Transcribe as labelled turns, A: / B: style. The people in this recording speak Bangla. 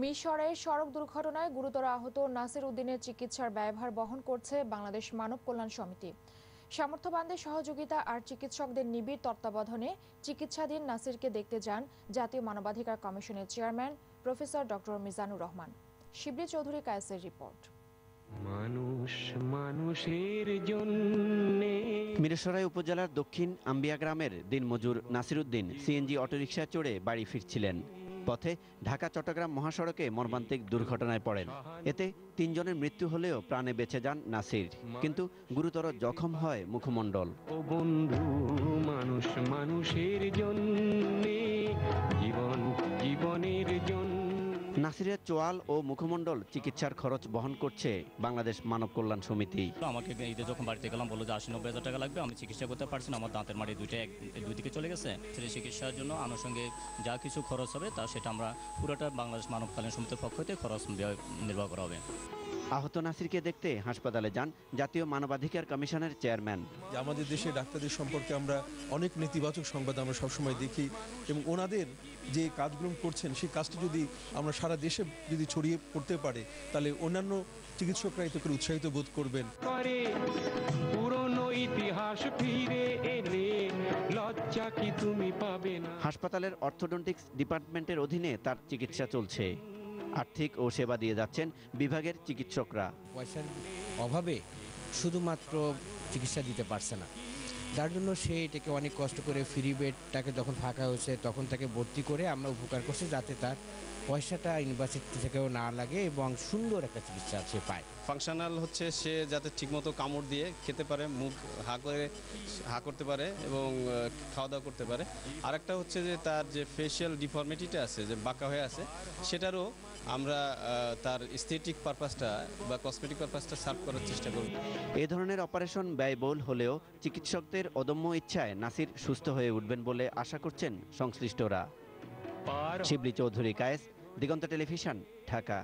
A: মিশরে সড়ক দুর্ঘটনায় গুরুতর আহত নাসির উদ্দিনের চিকিৎসার ব্যয়ভার বহন করছে বাংলাদেশ মানব কল্যাণ সমিতি। সামর্থ্যবানদের সহযোগিতা আর চিকিৎসকদের নিবিড় তত্ত্বাবধানে চিকিৎসাধীন নাসিরকে দেখতে যান জাতীয় মানবাধিকার কমিশনের chairman professor doctor Mizanur Rahman. Shibli Chowdhury কায়েসের রিপোর্ট।
B: মানুষ মানুষের জন্যে।
C: মিরসরাই উপজেলার দক্ষিণ আম্বিয়া গ্রামের দিনমজুর নাসির উদ্দিন সিএনজি অটোরিকশায় চড়ে বাড়ি ফিরছিলেন। পথে ঢাকা চট্টগ্রাম মহাসড়কে মর্মান্তিক দুর্ঘটনায় পড়েন। এতে ৩ জনের মৃত্যু হলেও প্রাণে বেঁচে যান নাসির, কিন্তু গুরুতর জখম হয় মুখমণ্ডল।
B: ও বন্ধু, মানুষ মানুষের জন্যে, জীবন জীবনের জন্য।
C: নাসিরের চোয়াল ও মুখমণ্ডল চিকিৎসার খরচ বহন করছে বাংলাদেশ মানব কল্যাণ সমিতি।
D: আমাকে ঈদে যখন বাড়িতে গেলাম বললো যে ৮০-৯০ হাজার টাকা লাগবে, আমি চিকিৎসা করতে পারছি না, আমার দাঁতের মাড়ি দুই দিকে চলে গেছে। সেই চিকিৎসার জন্য আনুষঙ্গিক যা কিছু খরচ হবে সেটা আমরা পুরোটা বাংলাদেশ মানব কল্যাণ সমিতির পক্ষ থেকে খরচ নির্বাহ করা হবে।
C: আহত নাসিরকে দেখতে হাসপাতালে যান জাতীয় মানবাধিকার কমিশনের চেয়ারম্যান।
E: আমাদের দেশে ডাক্তারদের সম্পর্কে আমরা অনেক নেতিবাচক সংবাদ আমরা সবসময় দেখি, এবং ওনাদের যে কাজগুলো করছেন সেই কাজটি যদি আমরা সারা দেশে যদি ছড়িয়ে পড়তে পারে, তাহলে অন্যান্য চিকিৎসকরা এতে করে উৎসাহিত বোধ করবেন।
B: পুরনো ইতিহাস ফিরে এলে লজ্জা কি তুমি পাবে না।
C: হাসপাতালের অর্থোডন্টিক্স ডিপার্টমেন্টের অধীনে তার চিকিৎসা চলছে। আর্থিক ও সেবা দিয়ে যাচ্ছেন বিভাগের চিকিৎসকরা।
F: পয়সার অভাবে শুধুমাত্র চিকিৎসা দিতে পারছে না, যার জন্য সে এটাকে অনেক কষ্ট করে ফ্রি বেডটাকে যখন ফাঁকা হয়েছে তখন তাকে ভর্তি করে আমরা উপকার করছি, যাতে তার পয়সাটা ইউনিভার্সিটি থেকেও না লাগে এবং সুন্দর একটা চিকিৎসা সে পায়।
G: ফাংশনাল হচ্ছে সে যাতে ঠিকমতো কামড় দিয়ে খেতে পারে, মুখ হা করতে পারে এবং খাওয়া দাওয়া করতে পারে। আরেকটা হচ্ছে যে তার যে ফেশিয়াল ডিফর্মিটিটা আছে, যে বাঁকা হয়ে আছে, সেটারও আমরা তার এস্থেটিক পারপাসটা বা কসমেটিক পারপাসটা সার্ভ করার চেষ্টা করব।
C: এই ধরনের অপারেশন ব্যয়বহুল হলেও চিকিৎসকদের অদম্য ইচ্ছায় নাসির সুস্থ হয়ে উঠবেন বলে আশা করছেন সংশ্লিষ্টরা। শিবলি চৌধুরী কায়েস, দিগন্ত টেলিভিশন, ঢাকা।